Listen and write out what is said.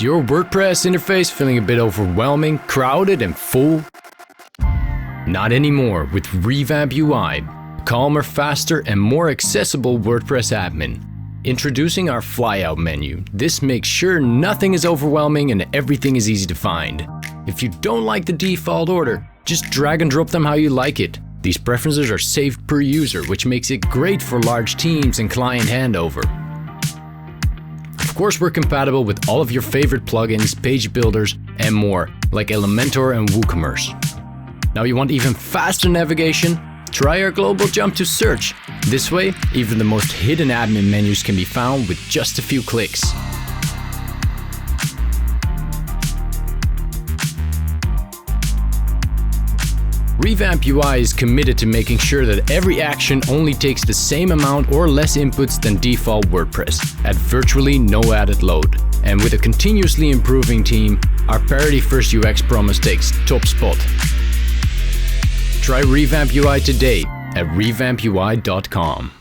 Is your WordPress interface feeling a bit overwhelming, crowded, and full? Not anymore with Revamp UI, calmer, faster, and more accessible WordPress admin. Introducing our flyout menu. This makes sure nothing is overwhelming and everything is easy to find. If you don't like the default order, just drag and drop them how you like it. These preferences are saved per user, which makes it great for large teams and client handover. Of course, we're compatible with all of your favorite plugins, page builders, and more, like Elementor and WooCommerce. Now you want even faster navigation? Try our global jump to search. This way, even the most hidden admin menus can be found with just a few clicks. Revamp UI is committed to making sure that every action only takes the same amount or less inputs than default WordPress, at virtually no added load. And with a continuously improving team, our parity-first UX promise takes top spot. Try Revamp UI today at revampui.com.